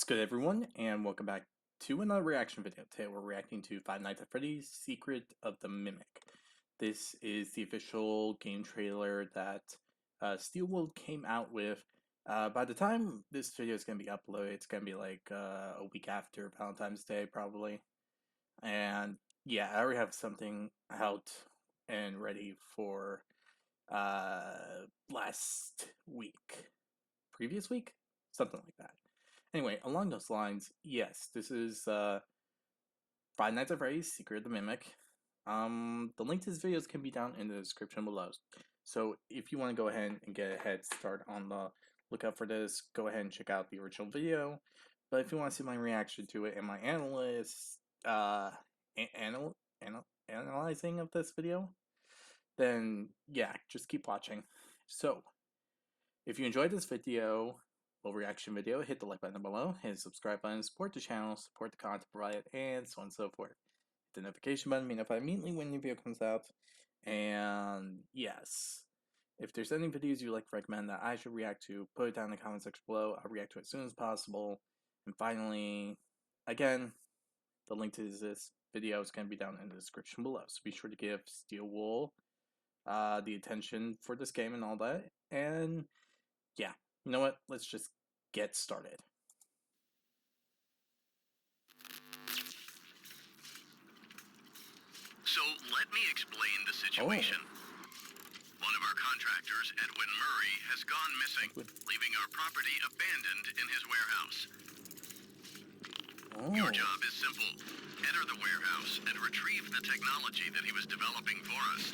What's good, everyone, and welcome back to another reaction video. Today we're reacting to Five Nights at Freddy's Secret of the Mimic. This is the official game trailer that Steelwood came out with. By the time this video is going to be uploaded, it's going to be like a week after Valentine's Day, probably. And yeah, I already have something out and ready for last week. Previous week? Something like that. Anyway, along those lines, yes, this is Five Nights at Freddy's Secret of the Mimic. The link to this video can be down in the description below. So if you want to go ahead and get a head start on the lookout for this, go ahead and check out the original video. But if you want to see my reaction to it and my analyzing of this video, then yeah, just keep watching. So, if you enjoyed this video, reaction video, hit the like button below, hit the subscribe button, support the channel, support the content provided, and so on and so forth. Hit the notification button, be notified immediately when a new video comes out. And yes, if there's any videos you'd like to recommend that I should react to, put it down in the comment section below. I'll react to it as soon as possible. And finally, again, the link to this video is going to be down in the description below. So be sure to give Steel Wool the attention for this game and all that. And yeah, you know what? Let's just get started. So let me explain the situation. One of our contractors, Edwin Murray, has gone missing, leaving our property abandoned in his warehouse. Your job is simple. Enter the warehouse and retrieve the technology that he was developing for us.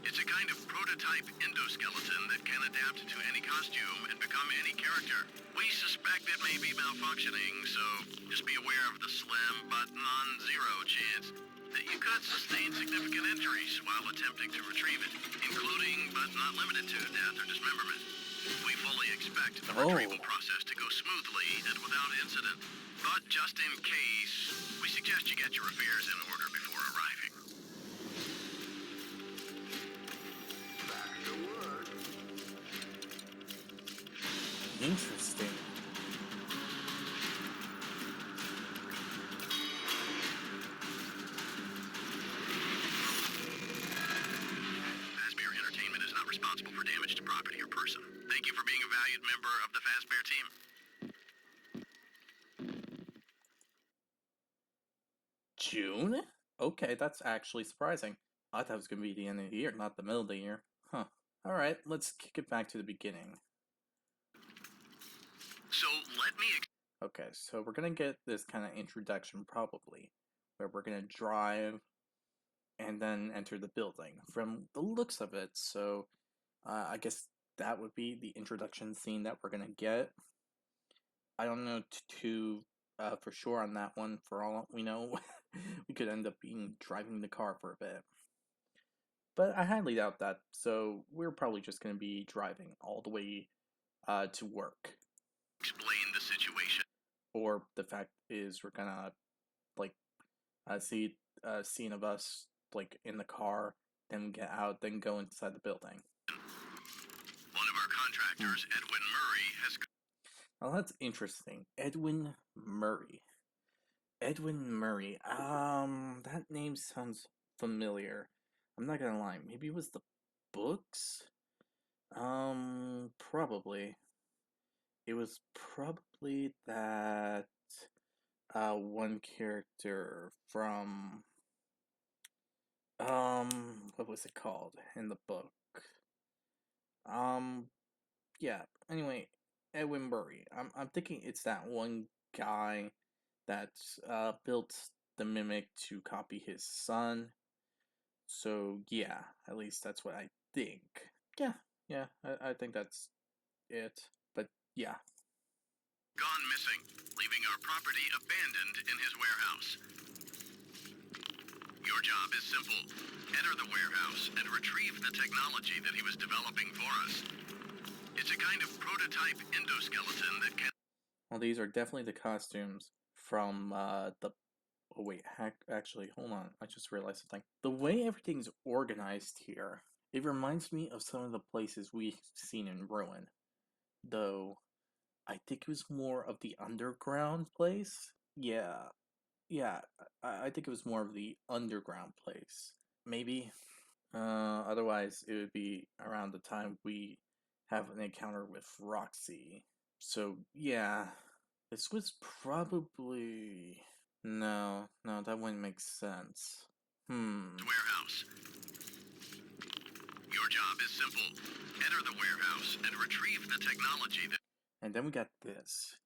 It's a kind of prototype endoskeleton that can adapt to any costume and become any character. We suspect it may be malfunctioning, so just be aware of the slim but non-zero chance that you could sustain significant injuries while attempting to retrieve it, including but not limited to death or dismemberment. We fully expect the retrieval process to go smoothly and without incident, but just in case, we suggest you get your affairs in order before arriving. Interesting. Fazbear Entertainment is not responsible for damage to property or person. Thank you for being a valued member of the Fazbear team. June? Okay, that's actually surprising. I thought it was going to be the end of the year, not the middle of the year. Huh. Alright, let's kick it back to the beginning. So let me... Okay, so we're going to get this kind of introduction probably, where we're going to drive and then enter the building from the looks of it. So I guess that would be the introduction scene that we're going to get. I don't know too for sure on that one. For all we know, we could end up driving the car for a bit. But I highly doubt that, so we're probably just going to be driving all the way to work. Explain the situation. Or the fact is we're gonna, like, see a scene of us, like, in the car, then get out, then go inside the building. One of our contractors, Edwin Murray, has... Well, that's interesting. Edwin Murray. Edwin Murray. That name sounds familiar. I'm not gonna lie. Maybe it was the books? Probably. It was probably that one character from what was it called in the book? Yeah, anyway, Edwin Murray. I'm thinking it's that one guy that built the mimic to copy his son. So yeah, at least that's what I think. Yeah, I think that's it. But yeah. Gone missing, leaving our property abandoned in his warehouse. Your job is simple. Enter the warehouse and retrieve the technology that he was developing for us. It's a kind of prototype endoskeleton that can... Well, these are definitely the costumes from the... Oh wait, actually, hold on. I just realized something. The way everything's organized here, it reminds me of some of the places we've seen in Ruin. Though, I think it was more of the underground place. Yeah, yeah. I think it was more of the underground place. Maybe. Otherwise, it would be around the time we have an encounter with Roxy. So yeah, this was probably no, that wouldn't make sense. Hmm. Warehouse. Your job is simple. Enter the warehouse and retrieve the technology that... And then we got this.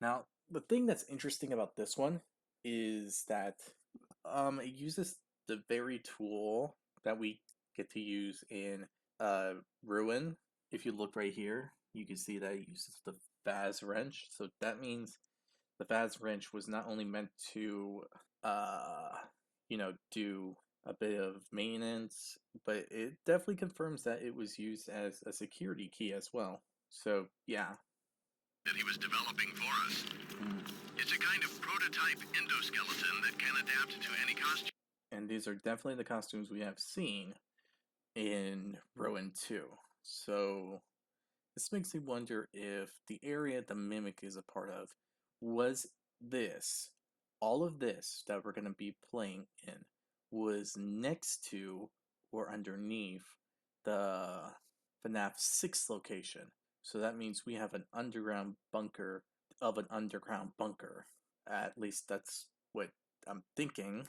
Now, the thing that's interesting about this one is that it uses the very tool that we get to use in Ruin. If you look right here, you can see that it uses the Faz wrench. So that means the Faz wrench was not only meant to uh do a bit of maintenance, but it definitely confirms that it was used as a security key as well. So yeah. that he was developing for us. Mm. It's a kind of prototype endoskeleton that can adapt to any costume. And these are definitely the costumes we have seen in Rowan 2. So this makes me wonder if the area the Mimic is a part of was this, all of this that we're going to be playing in, was next to or underneath the FNAF 6 location. So that means we have an underground bunker of an underground bunker. At least that's what I'm thinking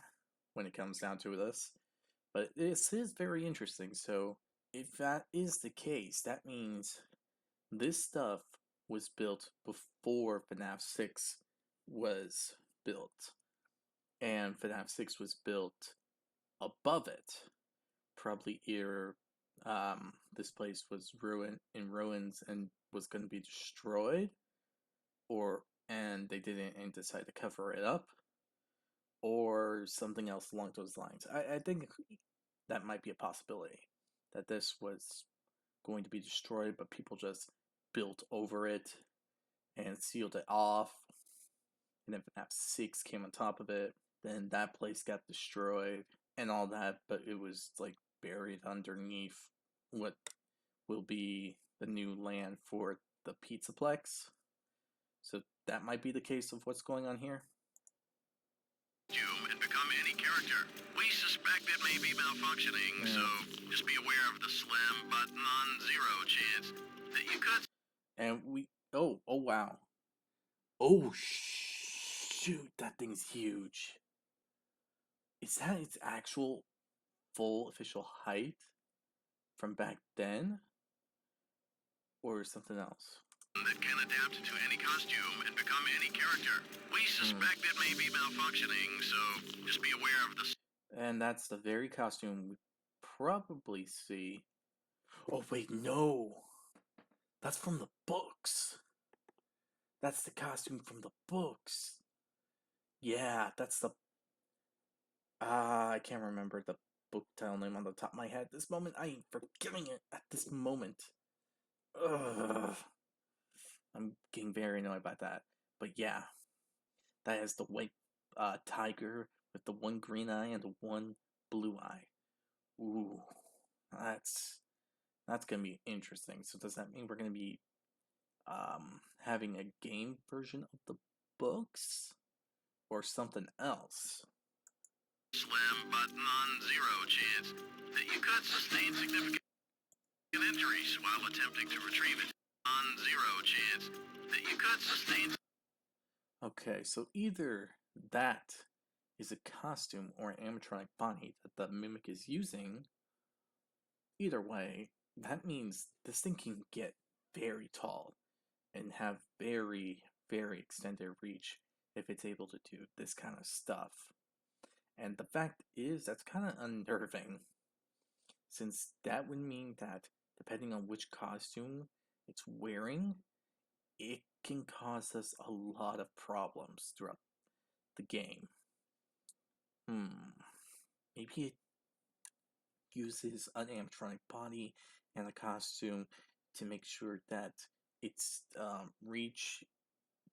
when it comes down to this. But this is very interesting. So if that is the case, that means this stuff was built before FNAF 6 was built. And FNAF 6 was built above it. Probably either this place was in ruins and was going to be destroyed, or and they didn't and decided to cover it up, or something else along those lines. I think that might be a possibility that this was going to be destroyed, but people just built over it and sealed it off. And then FNAF 6 came on top of it. Then that place got destroyed and all that, but it was like buried underneath what will be the new land for the Pizzaplex. So that might be the case of what's going on here. And become any character. We suspect it may be malfunctioning, Yeah. so just be aware of the slim but non-zero chance that you could... And we oh wow. Oh shoot, that thing's huge. Is that its actual full official height from back then? Or something else? that can adapt to any costume and become any character. We suspect it may be malfunctioning, so just be aware of the... And that's the very costume we probably see. Oh wait, no! That's from the books! That's the costume from the books! Yeah, that's the... I can't remember the book title name on the top of my head. This moment, I am forgetting it at this moment. Ugh. I'm getting very annoyed by that. But yeah, that is the white tiger with the one green eye and the one blue eye. Ooh, that's gonna be interesting. So does that mean we're gonna be having a game version of the books or something else? Slim but non-zero chance that you could sustain significant injuries while attempting to retrieve it. Non-zero chance that you could sustain... Okay, so either that is a costume or an animatronic body that the Mimic is using. Either way, that means this thing can get very tall and have very, very extended reach if it's able to do this kind of stuff. And the fact is, that's kind of unnerving, since that would mean that depending on which costume it's wearing, it can cause us a lot of problems throughout the game. Maybe it uses an animatronic body and a costume to make sure that its reach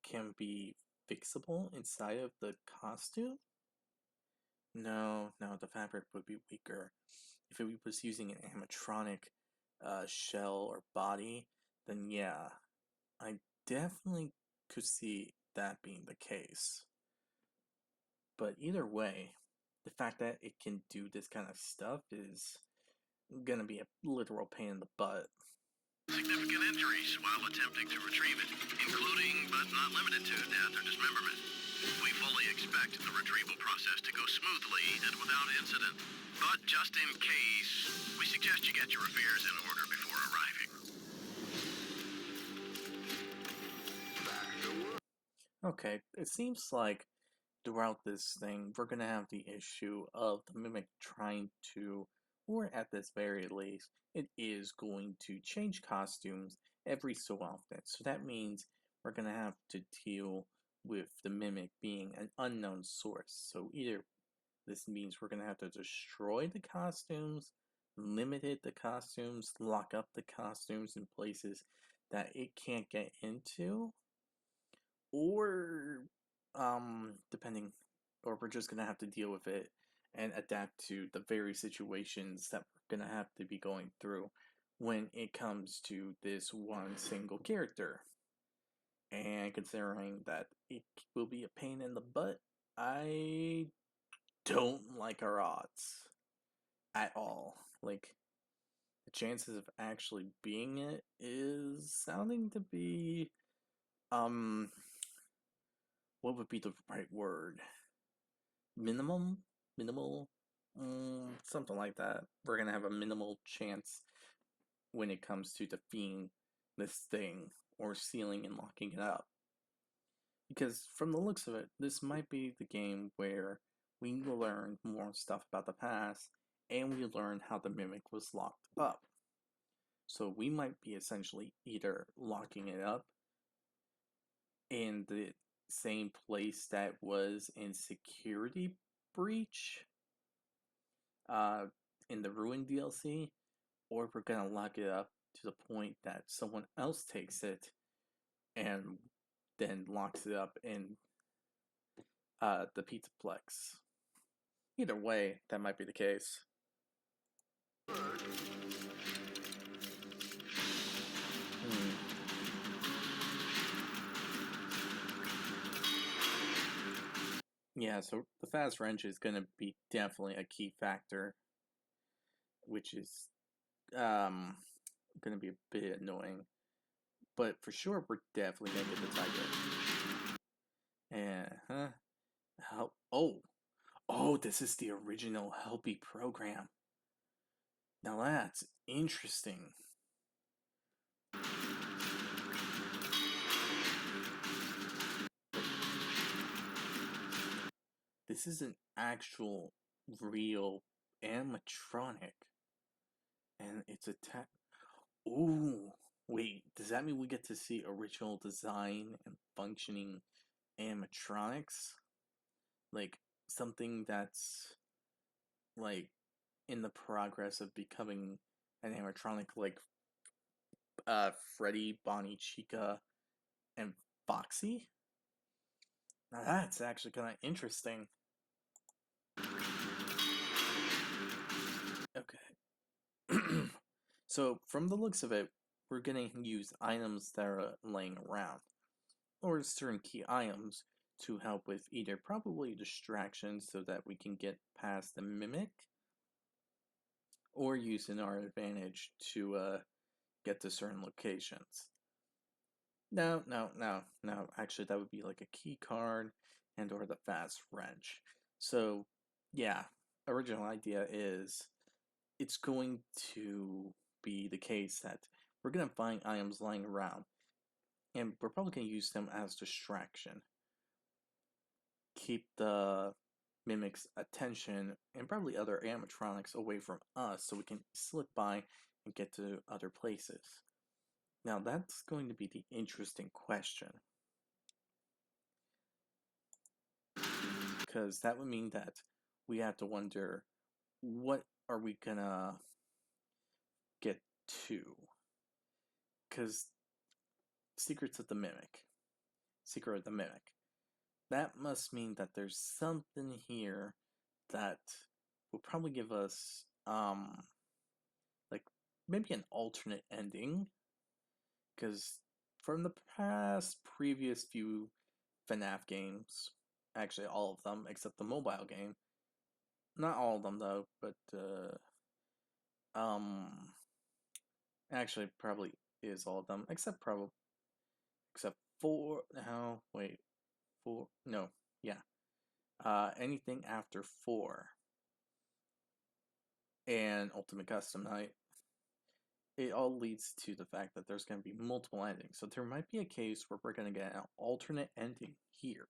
can be fixable inside of the costume? No, the fabric would be weaker. If it was using an animatronic shell or body, then yeah, I definitely could see that being the case. But either way, the fact that it can do this kind of stuff is gonna be a literal pain in the butt. Significant injuries while attempting to retrieve it, including but not limited to death or dismemberment. We fully expect the retrieval process to go smoothly and without incident. But just in case, we suggest you get your affairs in order before arriving. Okay, it seems like throughout this thing, we're gonna have the issue of the mimic trying to, or at this very least, it is going to change costumes every so often. So that means we're gonna have to deal with the mimic being an unknown source. So either this means we're gonna have to destroy the costumes, limit the costumes, lock up the costumes in places that it can't get into, or depending, or we're just gonna have to deal with it and adapt to the very situations that we're gonna have to be going through when it comes to this one single character. And considering that it will be a pain in the butt, I don't like our odds at all. Like, the chances of actually being it is sounding to be um what would be the right word? Minimum? Minimal? Something like that. We're gonna have a minimal chance when it comes to defeating this thing or sealing and locking it up. Because from the looks of it, this might be the game where we learn more stuff about the past and we learn how the mimic was locked up. So we might be essentially either locking it up in the same place that was in Security Breach uh, in the Ruin DLC, or we're gonna lock it up to the point that someone else takes it and then locks it up in the Pizzaplex. Either way, that might be the case. Hmm. Yeah, so the fast wrench is gonna be definitely a key factor, which is um gonna be a bit annoying. But for sure, we're definitely gonna get the tiger. And help. Oh, this is the original Helpy program. Now that's interesting. This is an actual, real animatronic, and it's a tech. Ooh, wait. Does that mean we get to see original design and functioning animatronics? Like something that's like in the progress of becoming an animatronic, like Freddy, Bonnie, Chica, and Foxy. Now that's actually kind of interesting. Okay. So from the looks of it, we're gonna use items that are laying around, or certain key items to help with either probably distractions so that we can get past the mimic, or using our advantage to get to certain locations. No. Actually, that would be like a key card and or the fast wrench. So, yeah, original idea is it's going to be the case that we're going to find items lying around and we're probably going to use them as distraction. Keep the mimic's attention and probably other animatronics away from us so we can slip by and get to other places. Now, that's going to be the interesting question. Because that would mean that we have to wonder what are we gonna get to? Because Secrets of the Mimic, Secret of the Mimic, that must mean that there's something here that will probably give us, like maybe an alternate ending. Because from the past previous few FNAF games, actually all of them except the mobile game. Not all of them though, but um, actually probably is all of them except four. No, wait, four. No, yeah. Anything after four and Ultimate Custom Night, it all leads to the fact that there's going to be multiple endings. So there might be a case where we're going to get an alternate ending here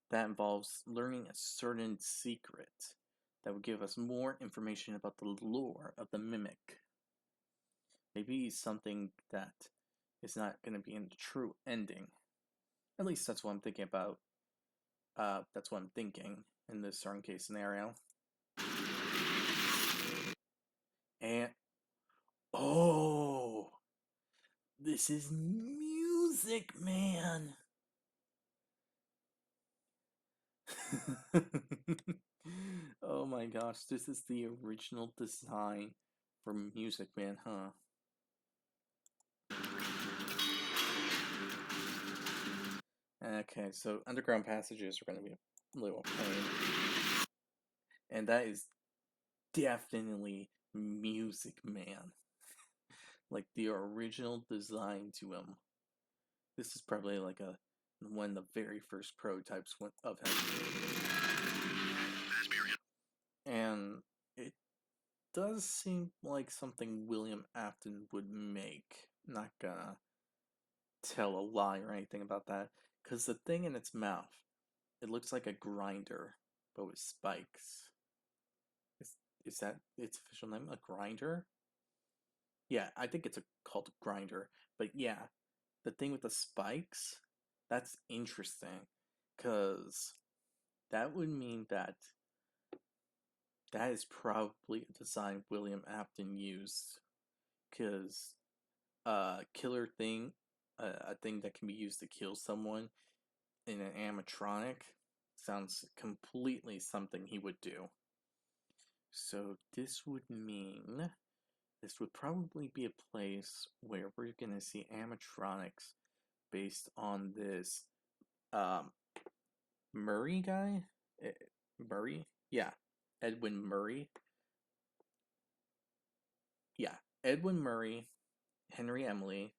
that involves learning a certain secret that would give us more information about the lore of the mimic. Maybe something that is not going to be in the true ending. At least that's what I'm thinking about. That's what I'm thinking in this certain case scenario. And oh, this is Music Man. Oh my gosh, this is the original design for Music Man, huh? Okay, so underground passages are going to be a little pain. And that is definitely Music Man. Like the original design to him. This is probably like one of the very first prototypes of him. And it does seem like something William Afton would make. Not gonna tell a lie or anything about that. Because the thing in its mouth, it looks like a grinder, but with spikes. Is, is that its official name? A grinder? Yeah, I think it's called a grinder. But yeah, the thing with the spikes, that's interesting. Because that would mean that that is probably a design William Afton used. Because killer thing, a thing that can be used to kill someone in an animatronic, sounds completely something he would do. So this would mean this would probably be a place where we're gonna see animatronics based on this um, Murray guy. Murray, yeah, Edwin Murray, yeah, Edwin Murray, Henry Emily,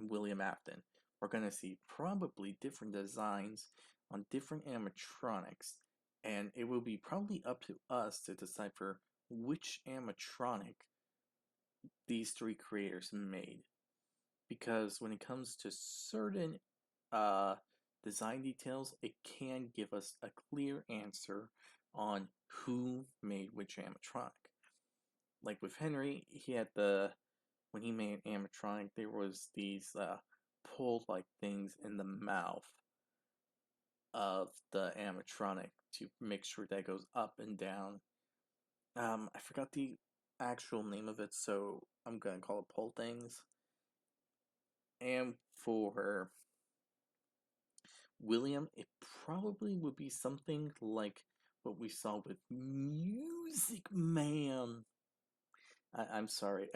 and William Afton. We're going to see probably different designs on different animatronics, and it will be probably up to us to decipher which animatronic these three creators made. Because when it comes to certain uh, design details, it can give us a clear answer on who made which animatronic. Like with Henry, he had when he made animatronic, there was these pole-like things in the mouth of the animatronic to make sure that goes up and down. I forgot the actual name of it, so I'm gonna call it pole things. And for William, it probably would be something like what we saw with Music Man. I'm sorry,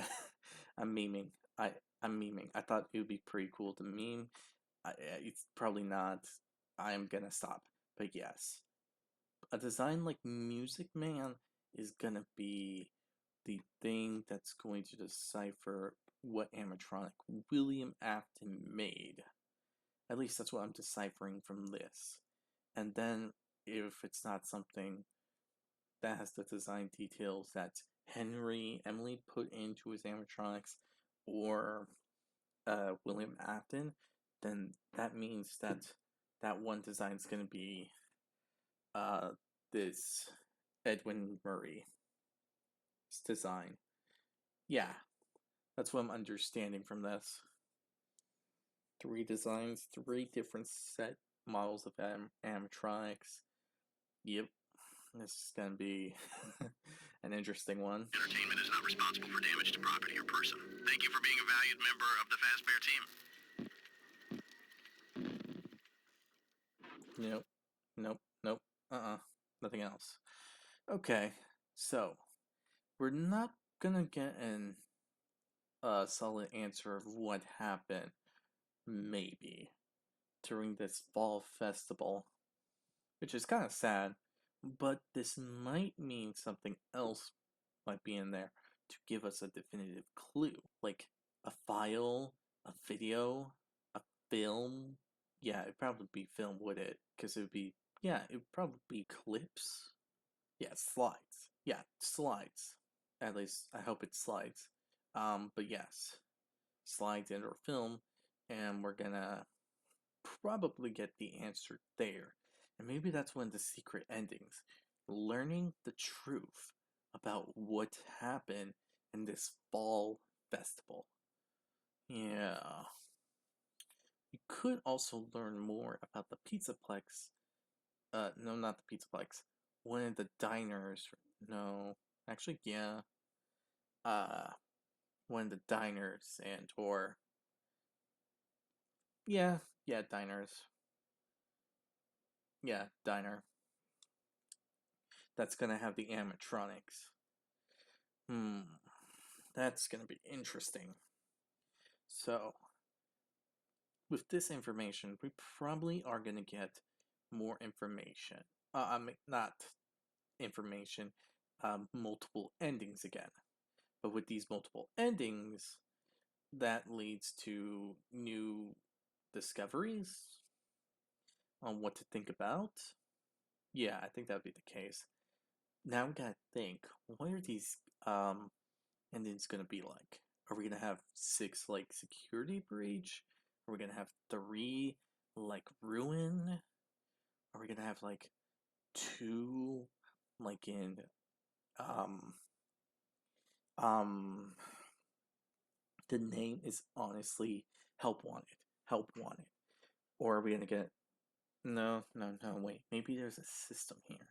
I'm memeing. I'm memeing. I thought it would be pretty cool to meme. It's probably not. I'm gonna stop. But yes, a design like Music Man is gonna be the thing that's going to decipher what animatronic William Afton made. At least that's what I'm deciphering from this. And then if it's not something that has the design details that Henry Emily put into his animatronics or William Afton, then that means that that one design is going to be uh, this Edwin Murray's design. Yeah, that's what I'm understanding from this. Three designs, three different set models of animatronics. Yep, this is going to be an interesting one. Entertainment is not responsible for damage to property or person. Thank you for being a valued member of the Fazbear team. Nope, nope, nope, nothing else. Okay, so we're not gonna get an solid answer of what happened maybe, during this fall festival, which is kind of sad, but this might mean something else might be in there to give us a definitive clue, like a file, a video, a film. Yeah, it'd probably be film, would it? Because it would be, yeah, it would probably be clips. Yeah, slides. Yeah, slides. At least I hope it's slides. But yes, slides and or film, and we're gonna probably get the answer there. And maybe that's one of the secret endings. Learning the truth about what happened in this fall festival. Yeah. You could also learn more about the Pizzaplex. No, not the Pizzaplex. One of the diners. No, actually, yeah. Uh, one of the diners and or yeah, yeah, diners. Yeah, diner. That's gonna have the animatronics. Hmm, that's gonna be interesting. So, with this information, we probably are gonna get more information. Not information, multiple endings again. But with these multiple endings, that leads to new discoveries on what to think about. Yeah, I think that would be the case. Now we gotta think, what are these endings gonna be like? Are we gonna have six like security breach? Are we gonna have three like ruin? Are we gonna have like two like in um um the name is honestly help wanted. Help wanted. Or are we gonna get no, no, no, wait. Maybe there's a system here.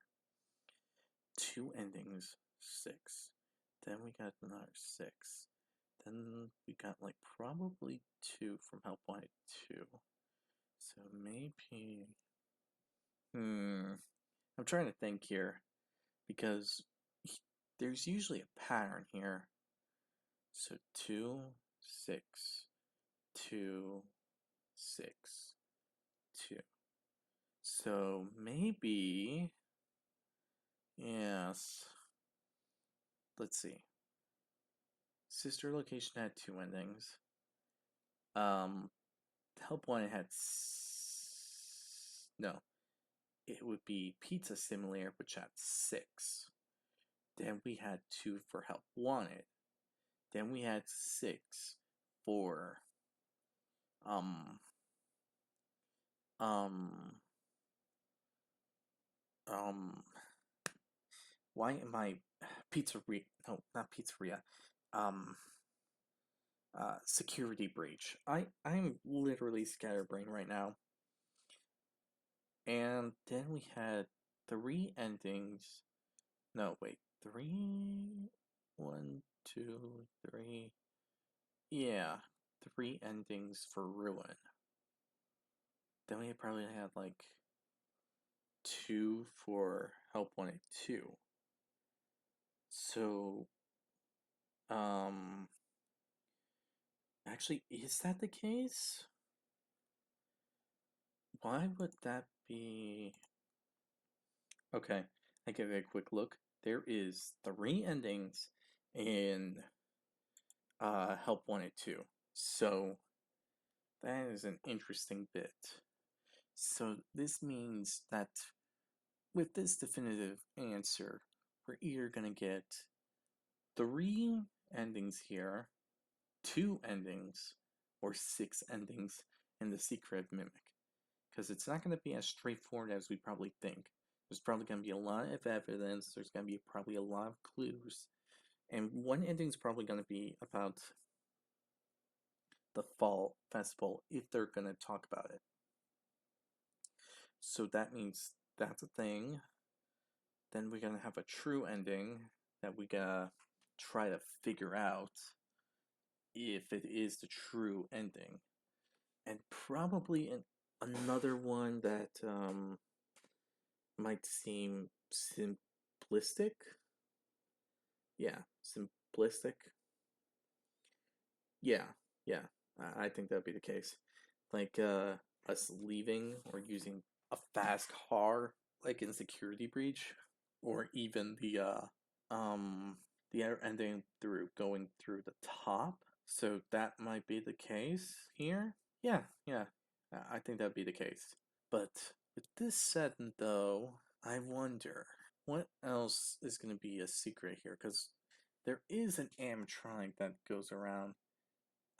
Two endings, six. Then we got another six. Then we got like probably two from Help Wanted 2. So maybe. I'm trying to think here because there's usually a pattern here. So 2, 6, 2, 6, 2. So maybe. Yes. Let's see. Sister Location had two endings. Um, Help Wanted had. No. It would be Pizza Simulator, which had six. Then we had two for Help Wanted. Then we had six for um um um why am I pizzeria, no, not pizzeria, um security breach. I'm literally scatterbrained right now. And then we had three endings. No, wait, three, one, two, three. Yeah, three endings for Ruin. Then we probably had like two for Help Wanted 2. So, um, actually, is that the case? Why would that be? Okay, I give it a quick look. There is three endings in Help Wanted 2. So, that is an interesting bit. So, this means that with this definitive answer, we're either going to get three endings here, two endings, or six endings in the Secret Mimic. Because it's not going to be as straightforward as we probably think. There's probably going to be a lot of evidence, there's going to be probably a lot of clues, and one ending is probably going to be about the fall festival if they're going to talk about it. So that means that's a thing. Then we're going to have a true ending that we gotta try to figure out if it is the true ending. And probably another one that might seem simplistic. Yeah, simplistic. Yeah, yeah, I think that'd be the case. like us leaving or using a fast car, like in Security Breach, or even um ending through going through the top. So that might be the case here. Yeah, yeah, I think that'd be the case. But with this said, though, I wonder what else is going to be a secret here, because there is an animatronic that goes around,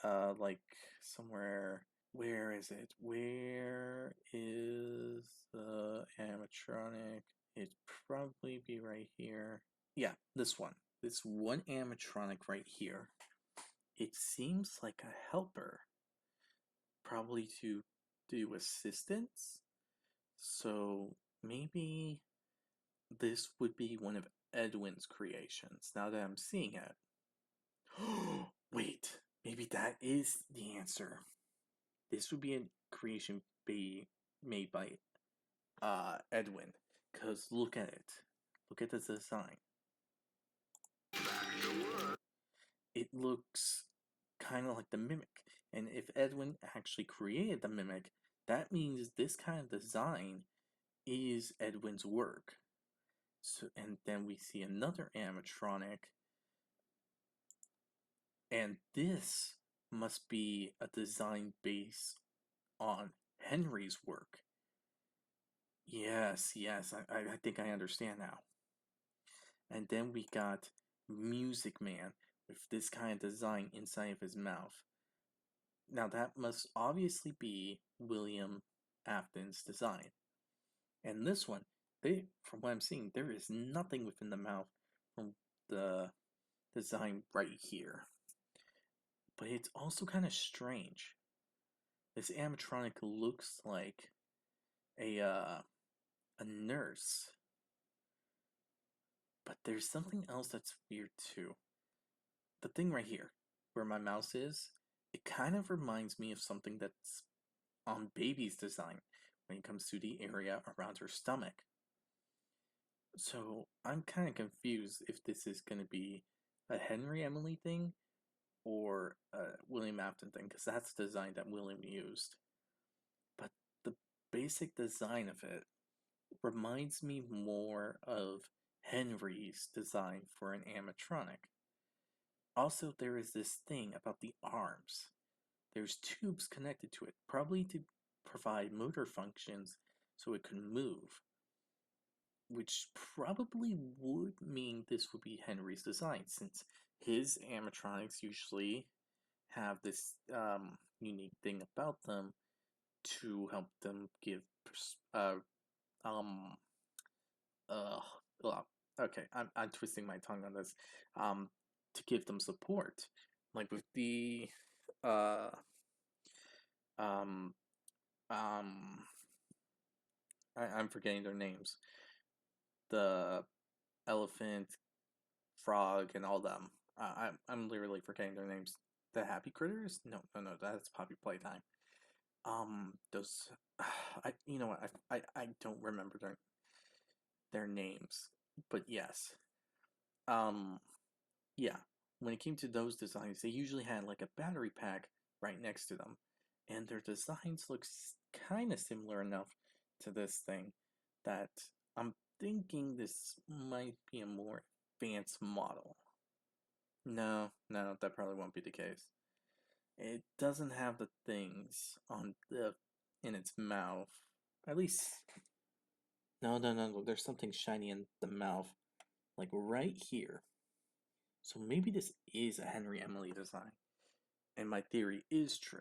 like somewhere. Where is it? Where is the animatronic? It'd probably be right here. Yeah, this one. This one animatronic right here. It seems like a helper, probably to do assistance. So maybe this would be one of Edwin's creations, now that I'm seeing it. Wait, maybe that is the answer. This would be a creation be made by Edwin. Cause look at it. Look at the design. It looks kind of like the mimic. And if Edwin actually created the mimic, that means this kind of design is Edwin's work. So, and then we see another animatronic, and this must be a design based on Henry's work. Yes, yes, I think I understand now. And then we got Music Man with this kind of design inside of his mouth. Now that must obviously be William Afton's design. And this one, from what I'm seeing, there is nothing within the mouth from the design right here. But it's also kind of strange. This animatronic looks like a nurse, but there's something else that's weird too. The thing right here, where my mouse is, it kind of reminds me of something that's on Baby's design when it comes to the area around her stomach. So I'm kind of confused if this is going to be a Henry Emily thing or a William Afton thing, because that's the design that William used. But the basic design of it reminds me more of Henry's design for an animatronic. Also, there is this thing about the arms. There's tubes connected to it, probably to provide motor functions so it can move, which probably would mean this would be Henry's design, since his animatronics usually have this unique thing about them to help them give um uh okay, I'm twisting my tongue on this, um to give them support, like with the uh um um I'm forgetting their names, the elephant, frog, and all them. I'm literally forgetting their names. The happy critters? No, no, no, that's Poppy Playtime. Those, you know what? I don't remember their names, but yes. Um, yeah. When it came to those designs, they usually had like a battery pack right next to them, and their designs look kind of similar enough to this thing that I'm thinking this might be a more advanced model. No, no, that probably won't be the case. It doesn't have the things on the in its mouth. At least, no, no, no, no. There's something shiny in the mouth, like right here. So maybe this is a Henry Emily design, and my theory is true.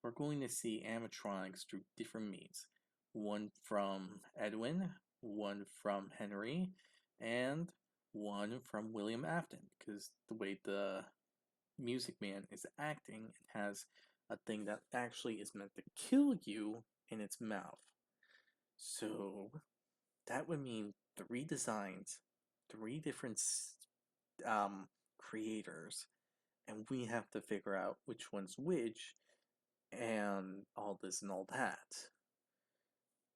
We're going to see animatronics through different means. One from Edwin, one from Henry, and one from William Afton, because the way the Music Man is acting has a thing that actually is meant to kill you in its mouth. So that would mean three designs, three different creators, and we have to figure out which one's which, and all this and all that.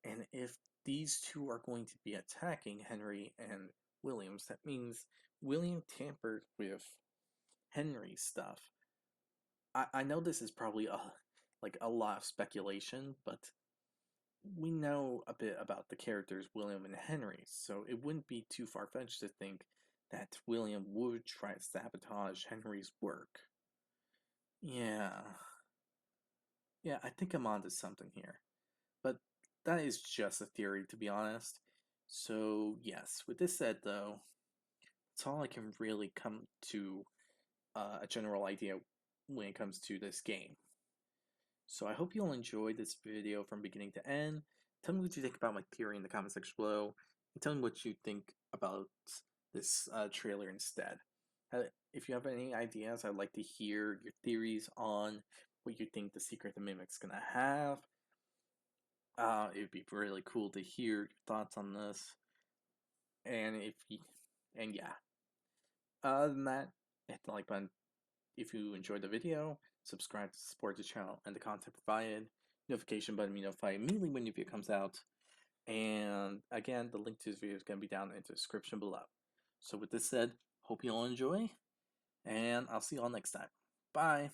And if these two are going to be attacking Henry and Williams, that means William tampered with Henry's stuff. I know this is probably like a lot of speculation, but we know a bit about the characters William and Henry, so it wouldn't be too far-fetched to think that William would try to sabotage Henry's work. Yeah, yeah, I think I'm onto something here. But that is just a theory, to be honest. So, yes, with this said, though, that's all I can really come to a general idea when it comes to this game. So I hope you'll enjoy this video from beginning to end. Tell me what you think about my theory in the comment section below, and tell me what you think about this trailer instead. If you have any ideas, I'd like to hear your theories on what you think the Secret the Mimic's gonna have. It'd be really cool to hear your thoughts on this. And yeah. Other than that, hit the like button if you enjoyed the video, subscribe to support the channel and the content provided, notification button to be notified immediately when new video comes out, and again, the link to this video is going to be down in the description below. So with this said, hope you all enjoy, and I'll see you all next time. Bye!